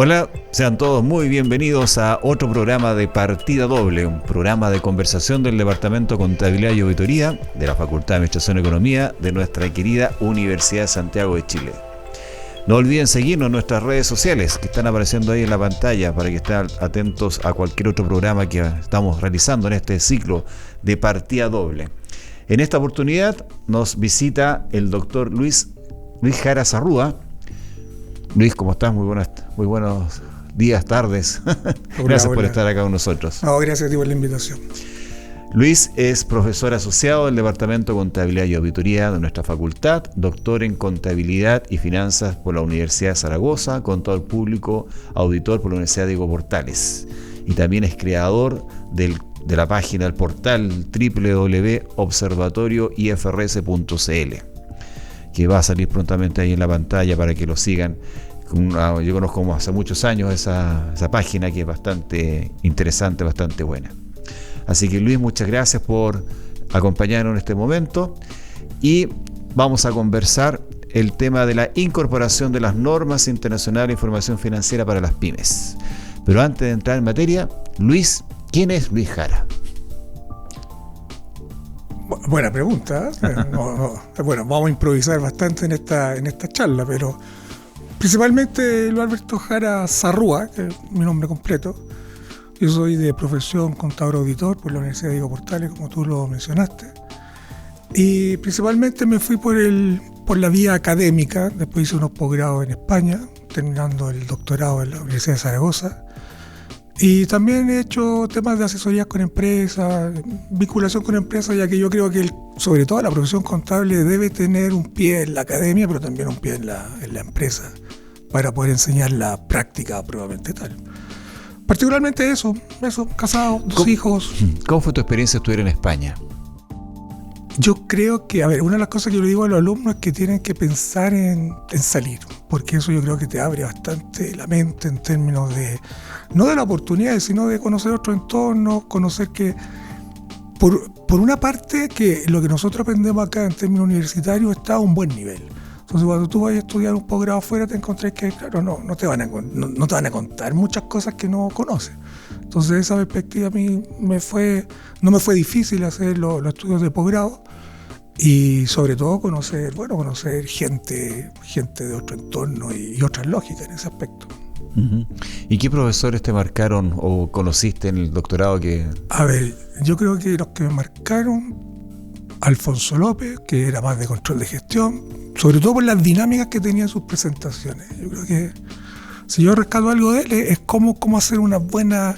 Hola, sean todos muy bienvenidos a otro programa de Partida Doble, un programa de conversación del Departamento de Contabilidad y Auditoría de la Facultad de Administración y Economía de nuestra querida Universidad de Santiago de Chile. No olviden seguirnos en nuestras redes sociales que están apareciendo ahí en la pantalla para que estén atentos a cualquier otro programa que estamos realizando en este ciclo de Partida Doble. En esta oportunidad nos visita el doctor Luis Jara Zarrúa. Luis, ¿cómo estás? Muy buenos días, tardes. Gracias por estar acá con nosotros. Gracias a ti por la invitación. Luis es profesor asociado del Departamento de Contabilidad y Auditoría de nuestra facultad, doctor en Contabilidad y Finanzas por la Universidad de Zaragoza, contador público, auditor por la Universidad Diego Portales. Y también es creador de la página, del portal www.observatorioifrs.cl, que va a salir prontamente ahí en la pantalla para que lo sigan. Yo conozco hace muchos años esa página, que es bastante interesante, bastante buena. Así que Luis, muchas gracias por acompañarnos en este momento y vamos a conversar el tema de la incorporación de las normas internacionales de información financiera para las pymes. Pero antes de entrar en materia, Luis, ¿quién es Luis Jara? Buena pregunta. Bueno, vamos a improvisar bastante en esta charla, pero principalmente Luis Alberto Jara Zarrúa, que es mi nombre completo. Yo soy de profesión contador auditor por la Universidad Diego Portales, como tú lo mencionaste. Y principalmente me fui por la vía académica. Después hice unos posgrados en España, terminando el doctorado en la Universidad de Zaragoza. Y también he hecho temas de asesorías con empresas, vinculación con empresas, ya que yo creo que sobre todo la profesión contable debe tener un pie en la academia, pero también un pie en la empresa, para poder enseñar la práctica probablemente tal. Particularmente eso, casado, 2 hijos. ¿Cómo fue tu experiencia estudiar en España? Yo creo que, una de las cosas que yo le digo a los alumnos es que tienen que pensar en salir, porque eso yo creo que te abre bastante la mente en términos de, no de la oportunidad, sino de conocer otro entorno, conocer que, por una parte, que lo que nosotros aprendemos acá en términos universitarios está a un buen nivel. Entonces, cuando tú vayas a estudiar un posgrado afuera, te encontrás que, claro, no te van a contar muchas cosas que no conoces. Entonces, esa perspectiva a mí no me fue difícil hacer los estudios de posgrado y, sobre todo, conocer gente de otro entorno y otras lógicas en ese aspecto. Uh-huh. ¿Y qué profesores te marcaron o conociste en el doctorado que...? Yo creo que los que me marcaron, Alfonso López, que era más de control de gestión, sobre todo por las dinámicas que tenía en sus presentaciones. Yo creo que si yo rescato algo de él es cómo hacer una buena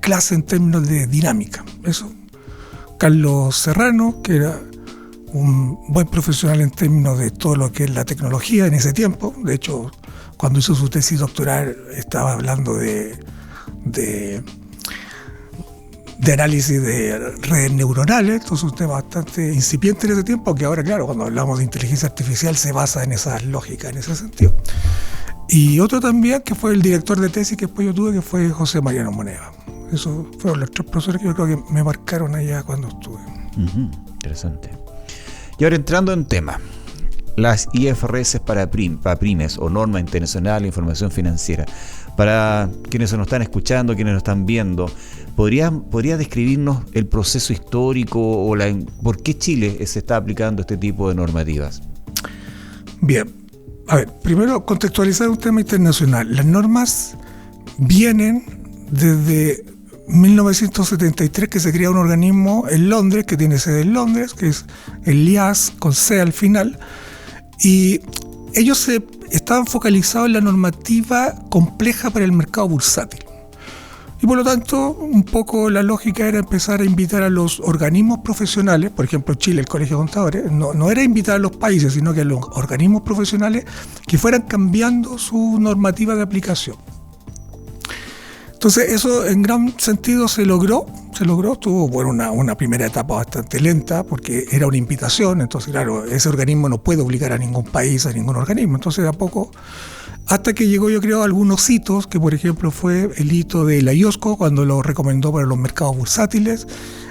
clase en términos de dinámica. Eso. Carlos Serrano, que era un buen profesional en términos de todo lo que es la tecnología en ese tiempo. De hecho, cuando hizo su tesis doctoral estaba hablando de análisis de redes neuronales. Entonces, un tema bastante incipiente en ese tiempo, que ahora, claro, cuando hablamos de inteligencia artificial se basa en esas lógicas, en ese sentido. Y otro también, que fue el director de tesis que después yo tuve, que fue José Mariano Moneva. Esos fueron los 3 profesores que yo creo que me marcaron allá cuando estuve. Uh-huh. Interesante. Y ahora, entrando en tema, las IFRS para pymes o Norma Internacional de Información Financiera. Para quienes nos están escuchando, quienes nos están viendo, ¿podría describirnos el proceso histórico o por qué Chile se está aplicando este tipo de normativas? Bien, primero contextualizar un tema internacional. Las normas vienen desde 1973, que se crea un organismo en Londres, que tiene sede en Londres, que es el IAS con C al final, y ellos estaban focalizados en la normativa compleja para el mercado bursátil. Y por lo tanto, un poco la lógica era empezar a invitar a los organismos profesionales, por ejemplo Chile, el Colegio de Contadores, no era invitar a los países, sino que a los organismos profesionales que fueran cambiando su normativa de aplicación. Entonces eso en gran sentido se logró, tuvo una primera etapa bastante lenta porque era una invitación. Entonces claro, ese organismo no puede obligar a ningún país, a ningún organismo. Entonces de a poco, hasta que llegó, yo creo, algunos hitos, que por ejemplo fue el hito de la IOSCO cuando lo recomendó para los mercados bursátiles,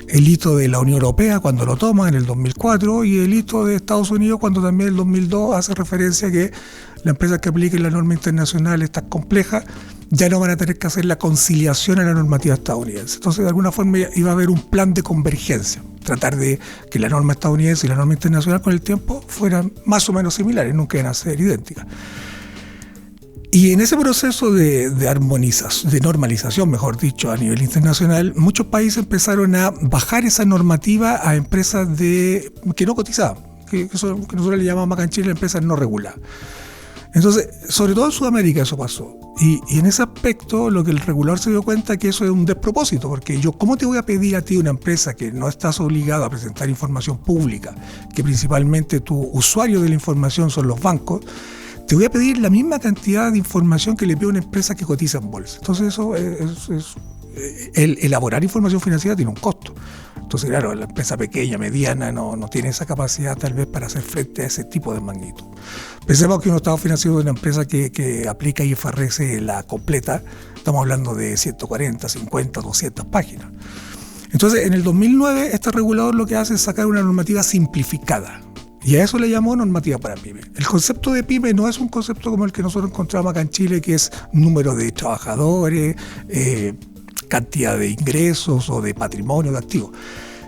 el hito de la Unión Europea cuando lo toma en el 2004 y el hito de Estados Unidos cuando también en el 2002 hace referencia a que las empresas que apliquen la norma internacional, estas complejas, ya no van a tener que hacer la conciliación a la normativa estadounidense. Entonces, de alguna forma iba a haber un plan de convergencia, tratar de que la norma estadounidense y la norma internacional con el tiempo fueran más o menos similares, nunca iban a ser idénticas. Y en ese proceso de armonización, de normalización, mejor dicho, a nivel internacional, muchos países empezaron a bajar esa normativa a empresas que no cotizaban, que nosotros le llamamos acá en Chile empresas no reguladas. Entonces, sobre todo en Sudamérica eso pasó. Y en ese aspecto, lo que el regulador se dio cuenta es que eso es un despropósito, porque ¿cómo te voy a pedir a ti, una empresa que no estás obligado a presentar información pública, que principalmente tu usuario de la información son los bancos, te voy a pedir la misma cantidad de información que le pide una empresa que cotiza en bolsa? Entonces eso el elaborar información financiera tiene un costo. Entonces, claro, la empresa pequeña, mediana, no tiene esa capacidad tal vez para hacer frente a ese tipo de magnitud. Pensemos que un estado financiero de una empresa que aplica IFRS la completa, estamos hablando de 140, 50, 200 páginas. Entonces, en el 2009, este regulador lo que hace es sacar una normativa simplificada. Y a eso le llamó normativa para pyme. El concepto de pyme no es un concepto como el que nosotros encontramos acá en Chile, que es número de trabajadores, cantidad de ingresos o de patrimonio, de activos,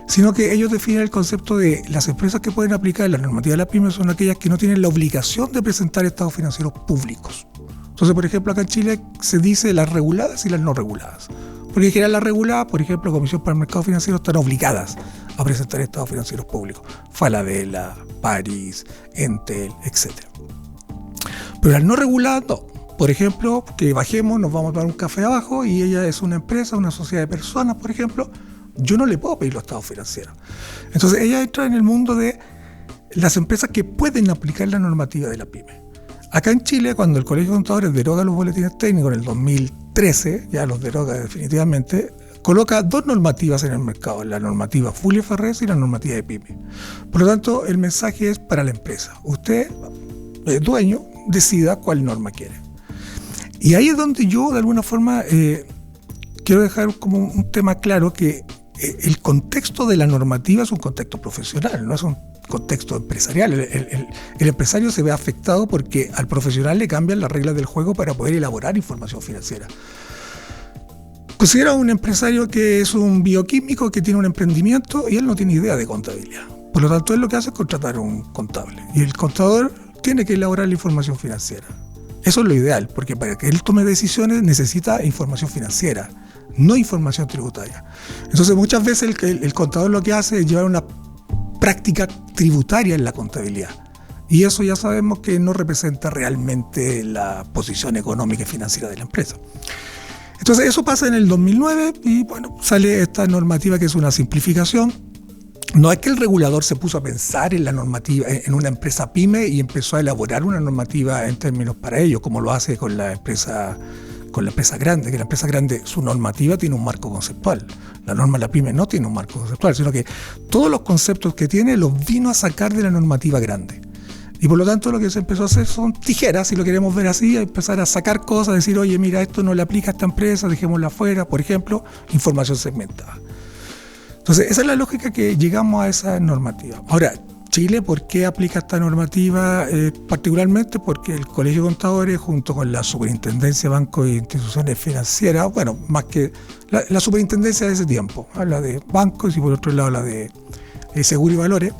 sino que ellos definen el concepto de las empresas que pueden aplicar la normativa de la pyme son aquellas que no tienen la obligación de presentar estados financieros públicos. Entonces, por ejemplo, acá en Chile se dice las reguladas y las no reguladas. Porque en general las reguladas, por ejemplo, Comisión para el Mercado Financiero, están obligadas a presentar estados financieros públicos. Falabella, París, Entel, etc. Pero las no reguladas no. Por ejemplo, que bajemos, nos vamos a tomar un café abajo y ella es una empresa, una sociedad de personas, por ejemplo, yo no le puedo pedir los estados financieros. Entonces ella entra en el mundo de las empresas que pueden aplicar la normativa de la pyme. Acá en Chile, cuando el Colegio de Contadores deroga los boletines técnicos en el 2013, ya los deroga definitivamente, coloca dos normativas en el mercado, la normativa Full IFRS y la normativa de pyme. Por lo tanto, el mensaje es para la empresa. Usted, dueño, decida cuál norma quiere. Y ahí es donde yo, de alguna forma, quiero dejar como un tema claro, que el contexto de la normativa es un contexto profesional, no es un contexto empresarial. El empresario se ve afectado porque al profesional le cambian las reglas del juego para poder elaborar información financiera. Considera un empresario que es un bioquímico que tiene un emprendimiento y él no tiene idea de contabilidad. Por lo tanto, él lo que hace es contratar a un contable. Y el contador tiene que elaborar la información financiera. Eso es lo ideal, porque para que él tome decisiones necesita información financiera, no información tributaria. Entonces, muchas veces el contador lo que hace es llevar una práctica tributaria en la contabilidad. Y eso ya sabemos que no representa realmente la posición económica y financiera de la empresa. Entonces, eso pasa en el 2009 y bueno, sale esta normativa que es una simplificación. No es que el regulador se puso a pensar en la normativa, en una empresa pyme y empezó a elaborar una normativa en términos para ello, como lo hace con la empresa grande, que la empresa grande, su normativa tiene un marco conceptual. La norma de la pyme no tiene un marco conceptual, sino que todos los conceptos que tiene los vino a sacar de la normativa grande. Y por lo tanto lo que se empezó a hacer son tijeras, si lo queremos ver así, a empezar a sacar cosas, decir, oye, mira, esto no le aplica a esta empresa, dejémosla afuera, por ejemplo, información segmentada. Entonces, esa es la lógica que llegamos a esa normativa. Ahora, Chile, ¿por qué aplica esta normativa? Particularmente porque el Colegio de Contadores, junto con la Superintendencia de Bancos e Instituciones Financieras, bueno, más que la Superintendencia de ese tiempo, habla de bancos y por otro lado habla de Seguro y Valores,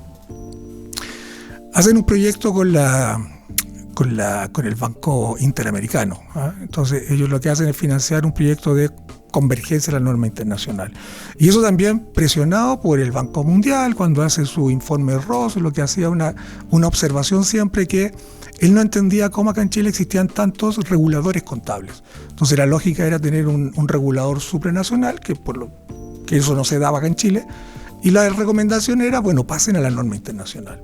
hacen un proyecto con el Banco Interamericano. Entonces, ellos lo que hacen es financiar un proyecto de convergencia a la norma internacional. Y eso también presionado por el Banco Mundial, cuando hace su informe Ross, lo que hacía una observación siempre que él no entendía cómo acá en Chile existían tantos reguladores contables. Entonces la lógica era tener un regulador supranacional, que eso no se daba acá en Chile, y la recomendación era, bueno, pasen a la norma internacional.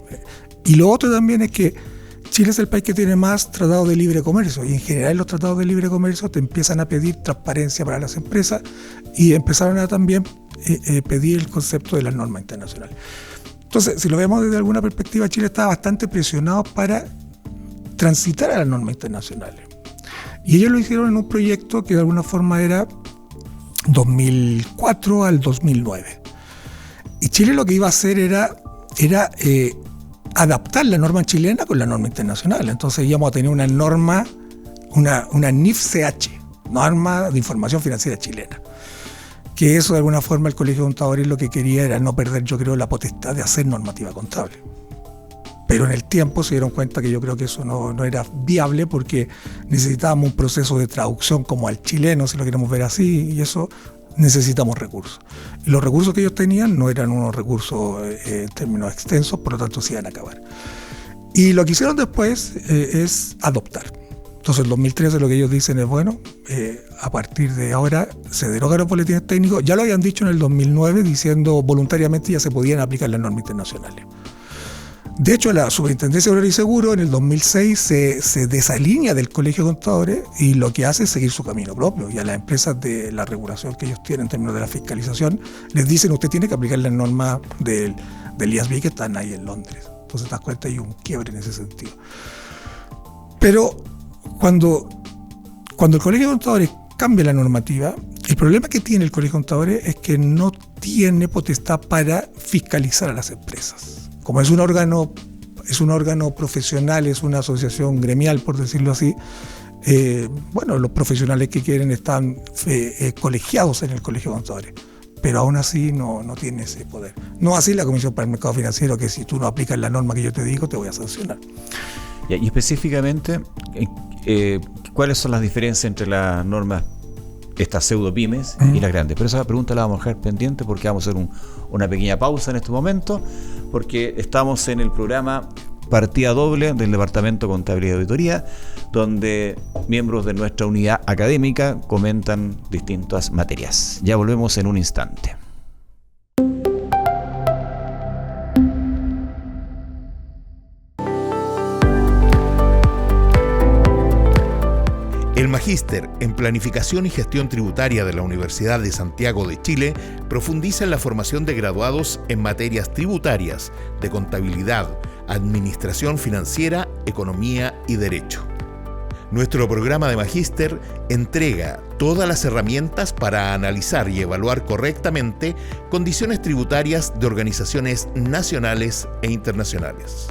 Y lo otro también es que Chile es el país que tiene más tratados de libre comercio y en general los tratados de libre comercio te empiezan a pedir transparencia para las empresas y empezaron a también pedir el concepto de la norma internacional. Entonces, si lo vemos desde alguna perspectiva, Chile estaba bastante presionado para transitar a las normas internacionales. Y ellos lo hicieron en un proyecto que de alguna forma era 2004 al 2009. Y Chile lo que iba a hacer era adaptar la norma chilena con la norma internacional. Entonces íbamos a tener una norma, una NIF-CH, norma de información financiera chilena. Que eso de alguna forma el Colegio de Contadores lo que quería era no perder, yo creo, la potestad de hacer normativa contable. Pero en el tiempo se dieron cuenta que yo creo que eso no era viable porque necesitábamos un proceso de traducción como al chileno, si lo queremos ver así, y eso necesitamos recursos. Y los recursos que ellos tenían no eran unos recursos en términos extensos, por lo tanto se iban a acabar. Y lo que hicieron después es adoptar. Entonces, en 2013 lo que ellos dicen es, bueno, a partir de ahora se derogan los boletines técnicos. Ya lo habían dicho en el 2009, diciendo voluntariamente ya se podían aplicar las normas internacionales. De hecho, la Superintendencia de Valores y Seguros en el 2006 se desalinea del Colegio de Contadores y lo que hace es seguir su camino propio. Y a las empresas de la regulación que ellos tienen en términos de la fiscalización, les dicen, usted tiene que aplicar las normas del IASB que están ahí en Londres. Entonces, te das cuenta, hay un quiebre en ese sentido. Pero cuando el Colegio de Contadores cambia la normativa, el problema que tiene el Colegio de Contadores es que no tiene potestad para fiscalizar a las empresas. Como es un órgano profesional, es una asociación gremial, por decirlo así, los profesionales que quieren están colegiados en el Colegio de Contadores, pero aún así no tiene ese poder. No así la Comisión para el Mercado Financiero, que si tú no aplicas la norma que yo te digo, te voy a sancionar. Y específicamente, ¿cuáles son las diferencias entre las normas, estas pseudo pymes y las grandes? Pero esa pregunta la vamos a dejar pendiente porque vamos a hacer una pequeña pausa en este momento, porque estamos en el programa Partida Doble del Departamento de Contabilidad y Auditoría, donde miembros de nuestra unidad académica comentan distintas materias. Ya volvemos en un instante. El Magíster en Planificación y Gestión Tributaria de la Universidad de Santiago de Chile profundiza en la formación de graduados en materias tributarias, de contabilidad, administración financiera, economía y derecho. Nuestro programa de Magíster entrega todas las herramientas para analizar y evaluar correctamente condiciones tributarias de organizaciones nacionales e internacionales.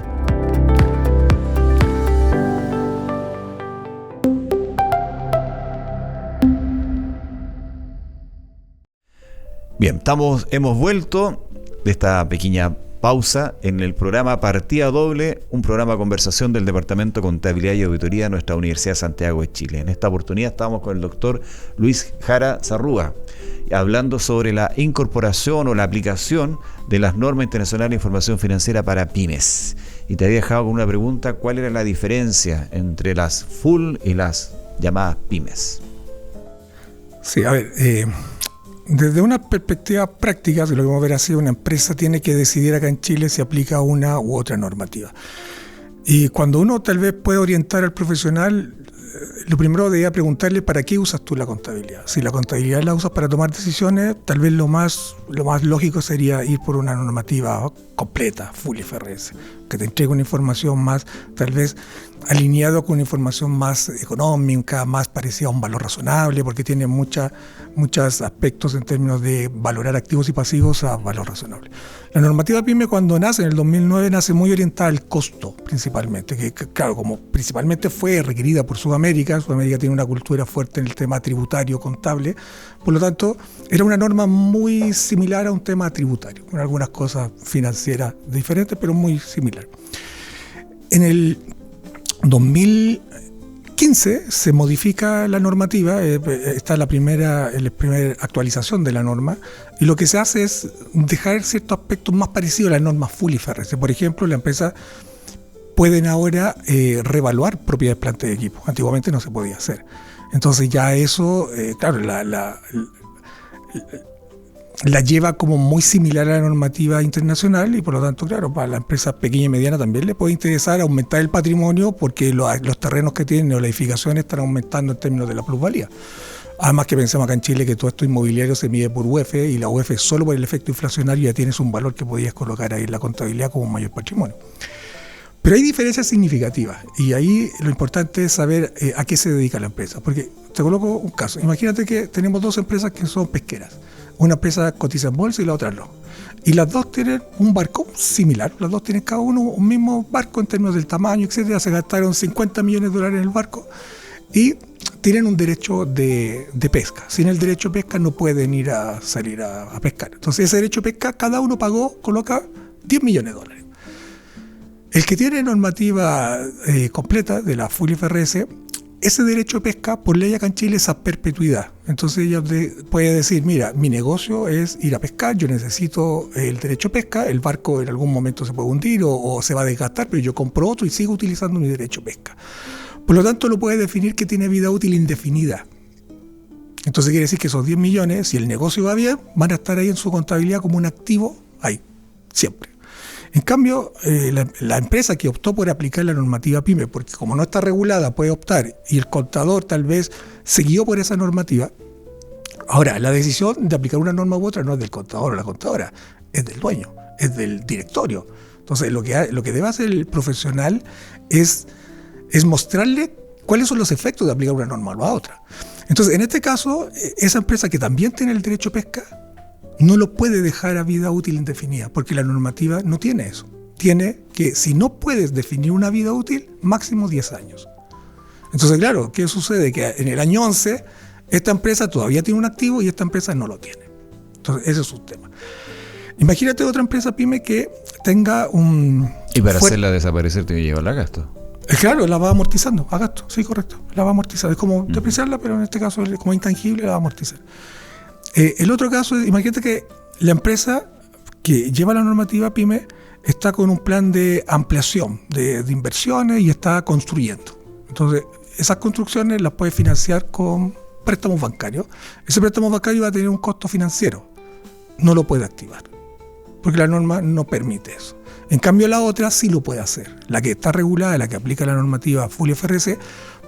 Bien, hemos vuelto de esta pequeña pausa en el programa Partida Doble, un programa de conversación del Departamento de Contabilidad y Auditoría de nuestra Universidad de Santiago de Chile. En esta oportunidad estamos con el doctor Luis Jara Zarrúa, hablando sobre la incorporación o la aplicación de las normas internacionales de información financiera para pymes. Y te había dejado con una pregunta: ¿cuál era la diferencia entre las full y las llamadas pymes? Sí, a ver, desde una perspectiva práctica, si lo vamos a ver así, una empresa tiene que decidir acá en Chile si aplica una u otra normativa. Y cuando uno tal vez puede orientar al profesional, lo primero debería preguntarle para qué usas tú la contabilidad. Si la contabilidad la usas para tomar decisiones, tal vez lo más lógico sería ir por una normativa completa, full IFRS, que te entregue una información más, tal vez alineado con una información más económica, más parecida a un valor razonable, porque tiene muchos aspectos en términos de valorar activos y pasivos a valor razonable. La normativa PYME, cuando nace en el 2009, nace muy orientada al costo principalmente, que claro, como principalmente fue requerida por Sudamérica tiene una cultura fuerte en el tema tributario contable, por lo tanto era una norma muy similar a un tema tributario, con algunas cosas financieras diferentes, pero muy similar. En el 2015 se modifica la normativa, está la primera actualización de la norma, y lo que se hace es dejar ciertos aspectos más parecidos a las normas full IFRS. Por ejemplo, la empresa pueden ahora revaluar propiedades, plantas y equipos. Antiguamente no se podía hacer. Entonces ya eso, claro, la lleva como muy similar a la normativa internacional, y por lo tanto, claro, para la empresa pequeña y mediana también le puede interesar aumentar el patrimonio porque los terrenos que tienen o las edificaciones están aumentando en términos de la plusvalía. Además que pensamos acá en Chile que todo esto inmobiliario se mide por UF, y la UF solo por el efecto inflacionario ya tienes un valor que podías colocar ahí en la contabilidad como un mayor patrimonio. Pero hay diferencias significativas, y ahí lo importante es saber a qué se dedica la empresa. Porque te coloco un caso. Imagínate que tenemos dos empresas que son pesqueras. Una empresa cotiza en bolsa y la otra no. Y las dos tienen un barco similar, las dos tienen cada uno un mismo barco en términos del tamaño, etcétera. Se gastaron $50 millones en el barco y tienen un derecho de pesca. Sin el derecho de pesca no pueden salir a pescar. Entonces ese derecho de pesca cada uno coloca $10 millones. El que tiene normativa completa de la Full IFRS, ese derecho de pesca por ley acá en Chile es a perpetuidad. Entonces ella puede decir, mira, mi negocio es ir a pescar, yo necesito el derecho de pesca, el barco en algún momento se puede hundir o se va a desgastar, pero yo compro otro y sigo utilizando mi derecho de pesca. Por lo tanto, lo puede definir que tiene vida útil indefinida. Entonces quiere decir que esos 10 millones, si el negocio va bien, van a estar ahí en su contabilidad como un activo, ahí, siempre. En cambio, la empresa que optó por aplicar la normativa PYME, porque como no está regulada, puede optar, y el contador tal vez se guió por esa normativa. Ahora, la decisión de aplicar una norma u otra no es del contador o la contadora, es del dueño, es del directorio. Entonces, lo que debe hacer el profesional es mostrarle cuáles son los efectos de aplicar una norma o a otra. Entonces, en este caso, esa empresa que también tiene el derecho de pesca, no lo puede dejar a vida útil indefinida, porque la normativa no tiene eso. Tiene que, si no puedes definir una vida útil, máximo 10 años. Entonces, claro, ¿qué sucede? Que en el año 11, esta empresa todavía tiene un activo y esta empresa no lo tiene. Entonces, ese es un tema. Imagínate otra empresa PYME que tenga un... Y para hacerla desaparecer tiene que llevarla a gasto. Claro, la va amortizando, a gasto, sí, correcto. La va amortizando. Es como depreciarla, pero en este caso, como intangible, la va a amortizar. El otro caso es, imagínate que la empresa que lleva la normativa PYME está con un plan de ampliación de inversiones y está construyendo. Entonces, esas construcciones las puede financiar con préstamos bancarios. Ese préstamo bancario va a tener un costo financiero. No lo puede activar, porque la norma no permite eso. En cambio, la otra sí lo puede hacer. La que está regulada, la que aplica la normativa Full IFRS,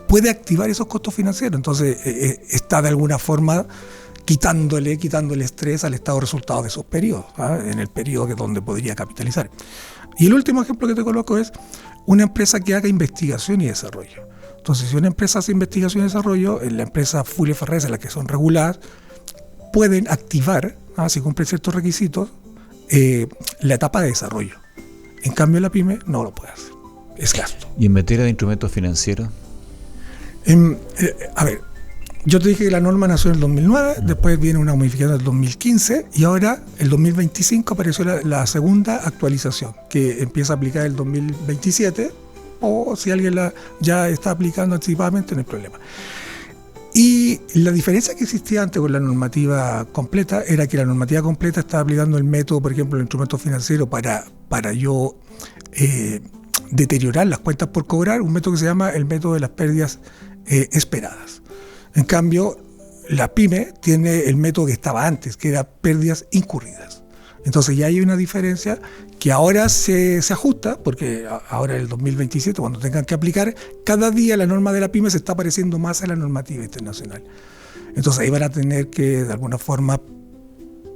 puede activar esos costos financieros. Entonces, está de alguna forma quitándole estrés al estado de resultados de esos periodos, en el periodo que es donde podría capitalizar. Y el último ejemplo que te coloco es una empresa que haga investigación y desarrollo. Entonces, si una empresa hace investigación y desarrollo, en la empresa Full IFRS, las que son reguladas, pueden activar, si cumplen ciertos requisitos, la etapa de desarrollo. En cambio, la PYME no lo puede hacer. Es gasto. ¿Y en materia de instrumentos financieros? A ver, yo te dije que la norma nació en el 2009, después viene una modificación en el 2015 y ahora, el 2025, apareció la segunda actualización, que empieza a aplicar el 2027, o si alguien ya está aplicando anticipadamente, no hay problema. Y la diferencia que existía antes con la normativa completa era que la normativa completa estaba aplicando el método, por ejemplo, el instrumento financiero para yo deteriorar las cuentas por cobrar, un método que se llama el método de las pérdidas esperadas. En cambio, la PYME tiene el método que estaba antes, que era pérdidas incurridas. Entonces ya hay una diferencia que ahora se ajusta, porque ahora en el 2027, cuando tengan que aplicar, cada día la norma de la PYME se está pareciendo más a la normativa internacional. Entonces ahí van a tener que, de alguna forma,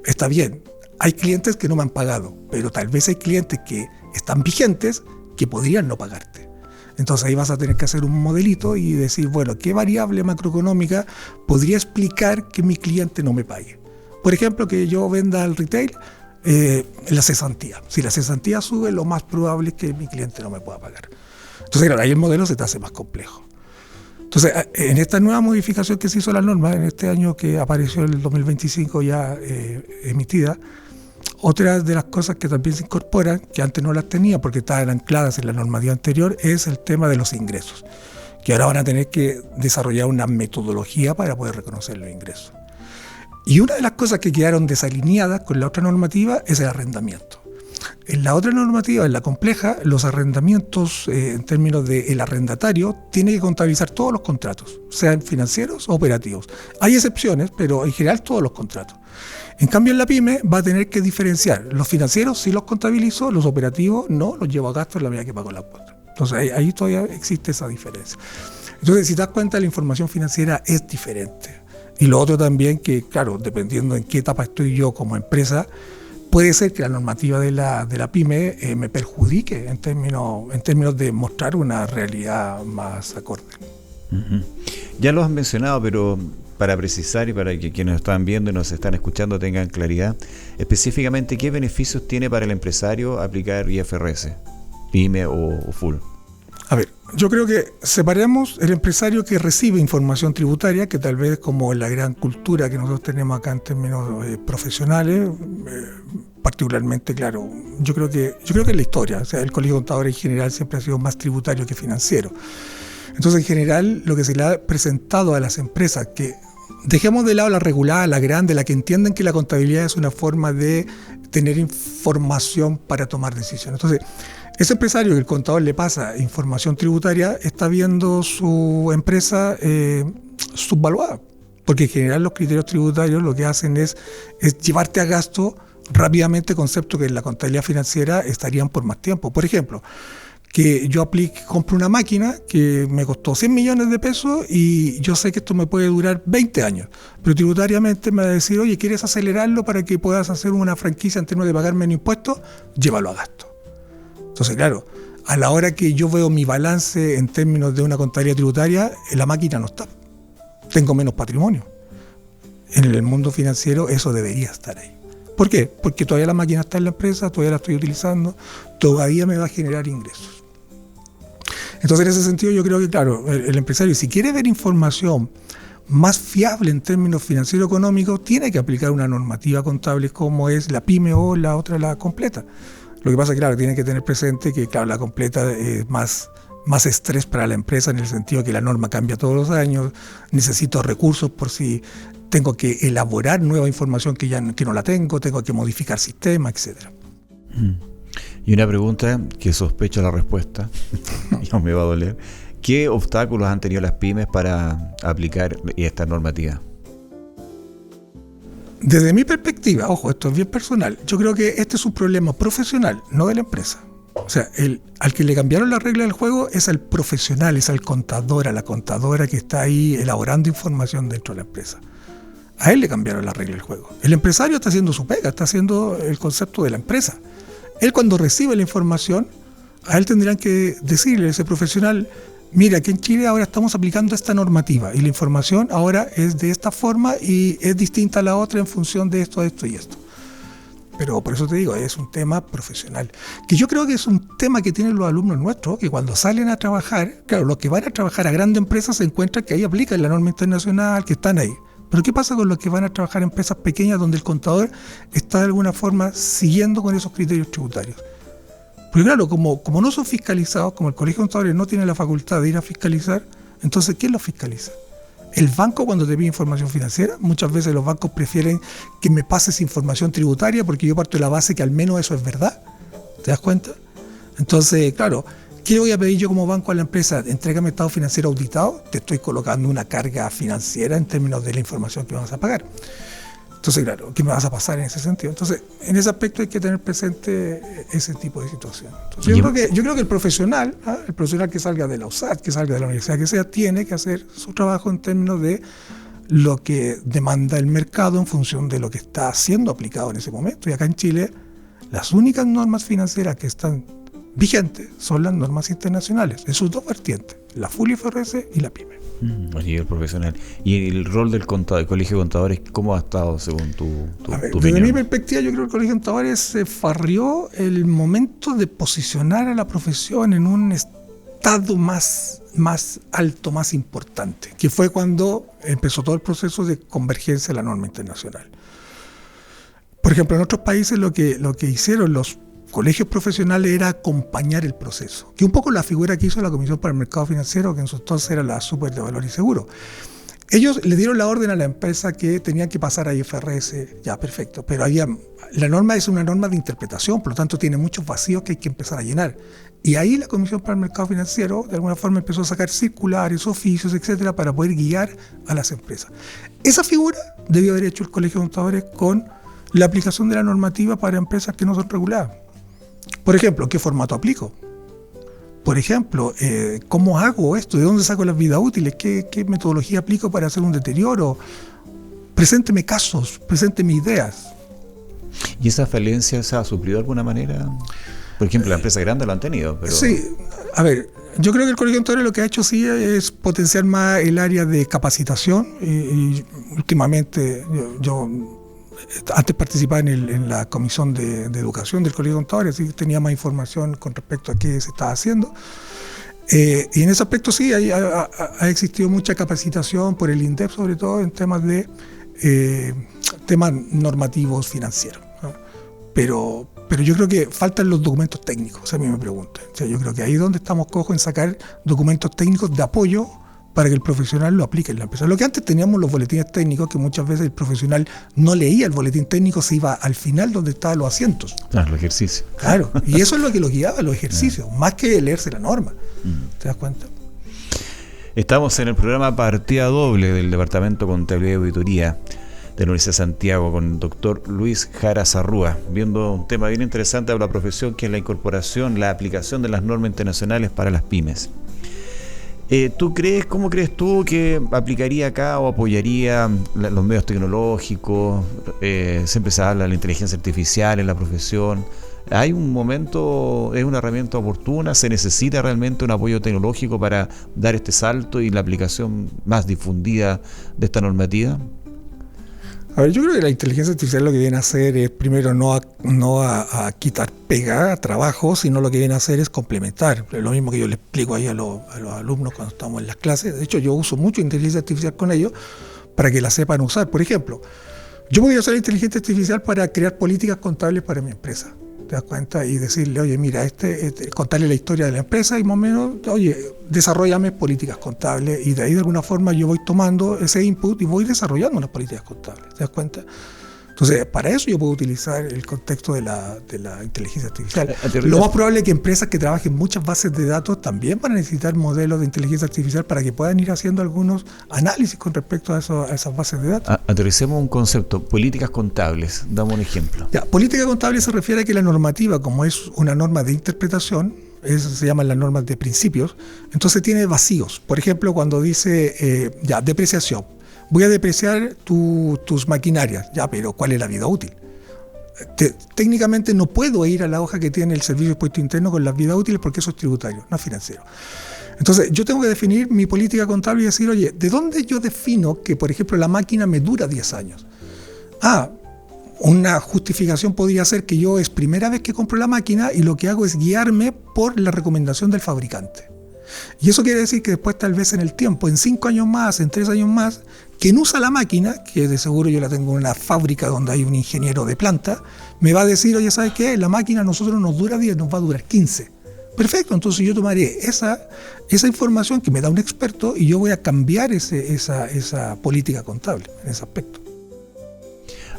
está bien, hay clientes que no me han pagado, pero tal vez hay clientes que están vigentes que podrían no pagarte. Entonces ahí vas a tener que hacer un modelito y decir, bueno, ¿qué variable macroeconómica podría explicar que mi cliente no me pague? Por ejemplo, que yo venda al retail la cesantía. Si la cesantía sube, lo más probable es que mi cliente no me pueda pagar. Entonces, claro, ahí el modelo se te hace más complejo. Entonces, en esta nueva modificación que se hizo a la norma, en este año que apareció el 2025 ya emitida, otra de las cosas que también se incorporan, que antes no las tenía porque estaban ancladas en la normativa anterior, es el tema de los ingresos, que ahora van a tener que desarrollar una metodología para poder reconocer los ingresos. Y una de las cosas que quedaron desalineadas con la otra normativa es el arrendamiento. En la otra normativa, en la compleja, los arrendamientos en términos del arrendatario tiene que contabilizar todos los contratos, sean financieros o operativos. Hay excepciones, pero en general todos los contratos. En cambio, en la PYME va a tener que diferenciar. Los financieros sí los contabilizo, los operativos no, los llevo a gasto en la medida que pago la cuota. Entonces ahí todavía existe esa diferencia. Entonces, si te das cuenta, la información financiera es diferente. Y lo otro también que, claro, dependiendo en qué etapa estoy yo como empresa, puede ser que la normativa de la PYME me perjudique en términos de mostrar una realidad más acorde. Ya lo has mencionado, pero para precisar y para que quienes nos están viendo y nos están escuchando tengan claridad, específicamente, ¿qué beneficios tiene para el empresario aplicar IFRS, PYME o full? A ver, yo creo que separemos el empresario que recibe información tributaria, que tal vez como la gran cultura que nosotros tenemos acá en términos profesionales, particularmente, claro, yo creo que es la historia. O sea, el Colegio de Contadores en general siempre ha sido más tributario que financiero. Entonces, en general, lo que se le ha presentado a las empresas, que dejemos de lado la regulada, la grande, la que entienden que la contabilidad es una forma de tener información para tomar decisiones. Entonces, ese empresario que el contador le pasa información tributaria está viendo su empresa subvaluada, porque en general los criterios tributarios lo que hacen es llevarte a gasto rápidamente conceptos que en la contabilidad financiera estarían por más tiempo. Por ejemplo, que yo compro una máquina que me costó 100 millones de pesos y yo sé que esto me puede durar 20 años, pero tributariamente me va a decir, oye, ¿quieres acelerarlo para que puedas hacer una franquicia en términos de pagar menos impuestos? Llévalo a gasto. Entonces, claro, a la hora que yo veo mi balance en términos de una contabilidad tributaria, la máquina no está. Tengo menos patrimonio. En el mundo financiero eso debería estar ahí. ¿Por qué? Porque todavía la máquina está en la empresa, todavía la estoy utilizando, todavía me va a generar ingresos. Entonces, en ese sentido, yo creo que, claro, el empresario, si quiere ver información más fiable en términos financiero-económicos, tiene que aplicar una normativa contable como es la PYME o la otra, la completa. Lo que pasa es que, claro, tiene que tener presente que, claro, la completa es más estrés para la empresa en el sentido de que la norma cambia todos los años, necesito recursos por si tengo que elaborar nueva información que no la tengo que modificar sistemas, etc. Y una pregunta que sospecho la respuesta, no me va a doler. ¿Qué obstáculos han tenido las pymes para aplicar esta normativa? Desde mi perspectiva, ojo, esto es bien personal, yo creo que este es un problema profesional, no de la empresa. O sea, al que le cambiaron la regla del juego es al profesional, es al contador, a la contadora que está ahí elaborando información dentro de la empresa. A él le cambiaron la regla del juego. El empresario está haciendo su pega, está haciendo el concepto de la empresa. Él, cuando recibe la información, a él tendrán que decirle a ese profesional, mira, aquí en Chile ahora estamos aplicando esta normativa y la información ahora es de esta forma y es distinta a la otra en función de esto y esto. Pero por eso te digo, es un tema profesional, que yo creo que es un tema que tienen los alumnos nuestros, que cuando salen a trabajar, claro, los que van a trabajar a grandes empresas se encuentran que ahí aplican la norma internacional, que están ahí. Pero ¿qué pasa con los que van a trabajar en empresas pequeñas donde el contador está de alguna forma siguiendo con esos criterios tributarios? Porque claro, como no son fiscalizados, como el Colegio de Contadores no tiene la facultad de ir a fiscalizar, entonces ¿quién los fiscaliza? El banco, cuando te pide información financiera, muchas veces los bancos prefieren que me pases información tributaria porque yo parto de la base que al menos eso es verdad. ¿Te das cuenta? Entonces, claro, ¿qué le voy a pedir yo como banco a la empresa? Entrégame estado financiero auditado, te estoy colocando una carga financiera en términos de la información que vamos a pagar. Entonces, claro, ¿qué me vas a pasar en ese sentido? Entonces, en ese aspecto hay que tener presente ese tipo de situación. Entonces, yo creo que el profesional que salga de la USAT, que salga de la universidad que sea, tiene que hacer su trabajo en términos de lo que demanda el mercado en función de lo que está siendo aplicado en ese momento. Y acá en Chile, las únicas normas financieras que están vigentes son las normas internacionales, en sus dos vertientes, la full IFRS y la PYME. A nivel profesional. ¿Y el rol del Colegio de Contadores, cómo ha estado según tu opinión? Desde mi perspectiva, yo creo que el Colegio de Contadores se farrió el momento de posicionar a la profesión en un estado más alto, más importante, que fue cuando empezó todo el proceso de convergencia a la norma internacional. Por ejemplo, en otros países lo que hicieron los colegios profesionales era acompañar el proceso, que un poco la figura que hizo la Comisión para el Mercado Financiero, que en su entonces era la Super de Valor y Seguro. Ellos le dieron la orden a la empresa que tenían que pasar a IFRS, ya perfecto, pero la norma es una norma de interpretación, por lo tanto tiene muchos vacíos que hay que empezar a llenar. Y ahí la Comisión para el Mercado Financiero de alguna forma empezó a sacar circulares, oficios, etcétera, para poder guiar a las empresas. Esa figura debió haber hecho el Colegio de Contadores con la aplicación de la normativa para empresas que no son reguladas. Por ejemplo, ¿qué formato aplico? Por ejemplo, ¿cómo hago esto? ¿De dónde saco las vidas útiles? ¿Qué metodología aplico para hacer un deterioro? Presénteme casos, presénteme ideas. ¿Y esa falencia se ha suplido de alguna manera? Por ejemplo, las empresas grandes lo han tenido. Pero... Sí, a ver, yo creo que el Colegio de Contadores lo que ha hecho sí es potenciar más el área de capacitación y últimamente yo antes participaba en la comisión de educación del Colegio de Contadores, así que tenía más información con respecto a qué se estaba haciendo. Y en ese aspecto sí ha existido mucha capacitación por el INDEP, sobre todo en temas de temas normativos financieros, ¿no? Pero yo creo que faltan los documentos técnicos, a mí me preguntan. O sea, yo creo que ahí es donde estamos cojos en sacar documentos técnicos de apoyo para que el profesional lo aplique en la empresa. Lo que antes teníamos los boletines técnicos, que muchas veces el profesional no leía el boletín técnico, se iba al final donde estaban los asientos. Los ejercicios. Claro, y eso es lo que los guiaba, los ejercicios, más que leerse la norma. ¿Te das cuenta? Estamos en el programa Partida Doble del Departamento de Contabilidad y Auditoría de la Universidad de Santiago con el doctor Luis Jara Zarrúa, viendo un tema bien interesante de la profesión, que es la incorporación, la aplicación de las normas internacionales para las pymes. ¿Cómo crees tú que aplicaría acá o apoyaría los medios tecnológicos? Siempre se habla de la inteligencia artificial en la profesión. ¿Hay un momento, es una herramienta oportuna? ¿Se necesita realmente un apoyo tecnológico para dar este salto y la aplicación más difundida de esta normativa? A ver, yo creo que la inteligencia artificial lo que viene a hacer es, primero, no a quitar pega, trabajo, sino lo que viene a hacer es complementar. Lo mismo que yo le explico ahí a los alumnos cuando estamos en las clases. De hecho, yo uso mucho inteligencia artificial con ellos para que la sepan usar. Por ejemplo, yo podría usar la inteligencia artificial para crear políticas contables para mi empresa. ¿Te das cuenta? Y decirle, oye, mira, contarle la historia de la empresa y más o menos, oye, desarrollame políticas contables, y de ahí de alguna forma yo voy tomando ese input y voy desarrollando unas políticas contables. ¿Te das cuenta? Entonces, para eso yo puedo utilizar el contexto de la inteligencia artificial. Lo más probable es que empresas que trabajen muchas bases de datos también van a necesitar modelos de inteligencia artificial para que puedan ir haciendo algunos análisis con respecto a esas bases de datos. Aterricemos un concepto, políticas contables. Damos un ejemplo. Ya, política contable se refiere a que la normativa, como es una norma de interpretación, se llaman las normas de principios, entonces tiene vacíos. Por ejemplo, cuando dice, depreciación. Voy a depreciar tus maquinarias, pero ¿cuál es la vida útil? Técnicamente no puedo ir a la hoja que tiene el Servicio de Impuesto Interno con las vidas útiles porque eso es tributario, no es financiero. Entonces, yo tengo que definir mi política contable y decir, oye, ¿de dónde yo defino que, por ejemplo, la máquina me dura 10 años? Una justificación podría ser que yo es primera vez que compro la máquina y lo que hago es guiarme por la recomendación del fabricante. Y eso quiere decir que después, tal vez en el tiempo, en 5 años más, en 3 años más, quien usa la máquina, que de seguro yo la tengo en una fábrica donde hay un ingeniero de planta, me va a decir, oye, ¿sabes qué? La máquina a nosotros nos dura 10, nos va a durar 15. Perfecto, entonces yo tomaré esa información que me da un experto y yo voy a cambiar esa política contable en ese aspecto.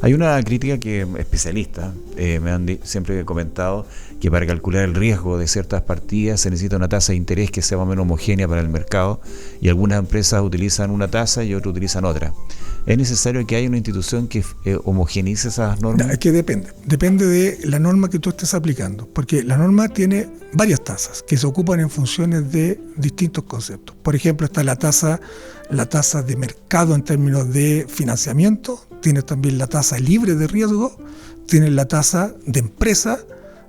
Hay una crítica que especialistas me han siempre comentado, que para calcular el riesgo de ciertas partidas se necesita una tasa de interés que sea más o menos homogénea para el mercado, y algunas empresas utilizan una tasa y otras utilizan otra. ¿Es necesario que haya una institución que homogeneice esas normas? No, es que depende de la norma que tú estés aplicando, porque la norma tiene varias tasas que se ocupan en funciones de distintos conceptos. Por ejemplo, está la tasa de mercado en términos de financiamiento, tiene también la tasa libre de riesgo, tiene la tasa de empresa.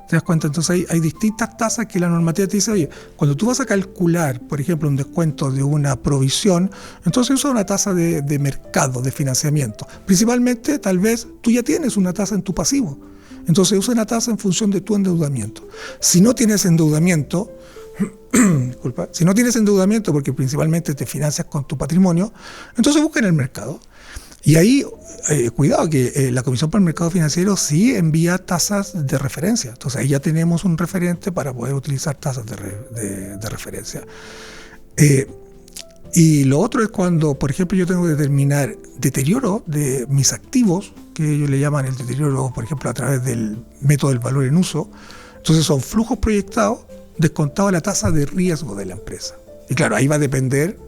¿Te das cuenta? Entonces hay distintas tasas que la normativa te dice, oye, cuando tú vas a calcular, por ejemplo, un descuento de una provisión, entonces usa una tasa de mercado, de financiamiento. Principalmente, tal vez, tú ya tienes una tasa en tu pasivo. Entonces usa una tasa en función de tu endeudamiento. Si no tienes endeudamiento, porque principalmente te financias con tu patrimonio, entonces busca en el mercado. Y ahí, cuidado, que la Comisión para el Mercado Financiero sí envía tasas de referencia. Entonces ahí ya tenemos un referente para poder utilizar tasas de referencia. Y lo otro es cuando, por ejemplo, yo tengo que determinar deterioro de mis activos, que ellos le llaman el deterioro, por ejemplo, a través del método del valor en uso. Entonces son flujos proyectados descontado la tasa de riesgo de la empresa. Y claro, ahí va a depender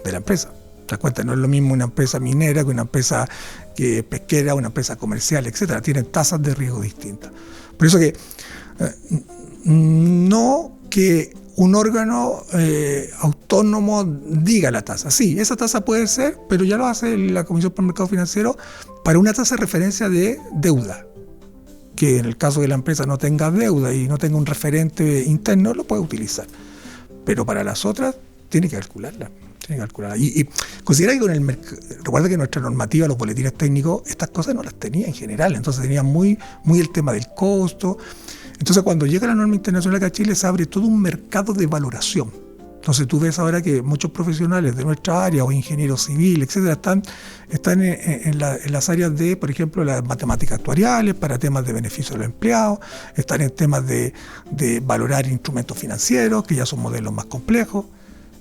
de la empresa. ¿Te das cuenta? No es lo mismo una empresa minera que una empresa pesquera, una empresa comercial, etcétera. Tienen tasas de riesgo distintas. Por eso que no que un órgano autónomo diga la tasa. Sí, esa tasa puede ser, pero ya lo hace la Comisión para el Mercado Financiero para una tasa de referencia de deuda, que en el caso de la empresa no tenga deuda y no tenga un referente interno, lo puede utilizar. Pero para las otras, tiene que calcularla. Y considera que con el recuerda que nuestra normativa, los boletines técnicos, estas cosas no las tenía en general, entonces tenía muy el tema del costo. Entonces cuando llega la norma internacional acá a Chile, se abre todo un mercado de valoración. Entonces tú ves ahora que muchos profesionales de nuestra área, o ingenieros civiles, etcétera, están en las áreas de, por ejemplo, las matemáticas actuariales, para temas de beneficio de los empleados, están en temas de valorar instrumentos financieros, que ya son modelos más complejos.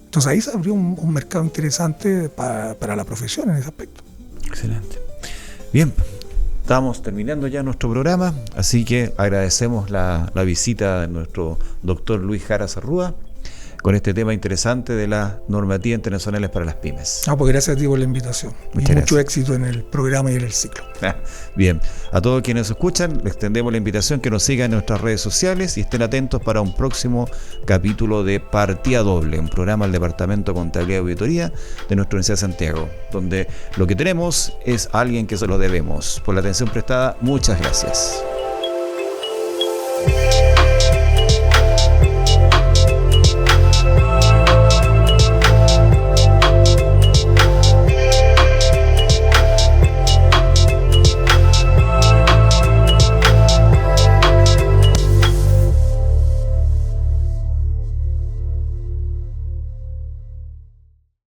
Entonces ahí se abrió un mercado interesante para la profesión en ese aspecto. Excelente. Bien, estamos terminando ya nuestro programa, así que agradecemos la visita de nuestro doctor Luis Jara Zarrúa con este tema interesante de las normativas internacionales para las pymes. Pues gracias a ti por la invitación. Mucho éxito en el programa y en el ciclo. Bien, a todos quienes nos escuchan, les extendemos la invitación que nos sigan en nuestras redes sociales y estén atentos para un próximo capítulo de Partida Doble, un programa del Departamento de Contabilidad y Auditoría de nuestra Universidad de Santiago, donde lo que tenemos es a alguien que se lo debemos. Por la atención prestada, muchas gracias.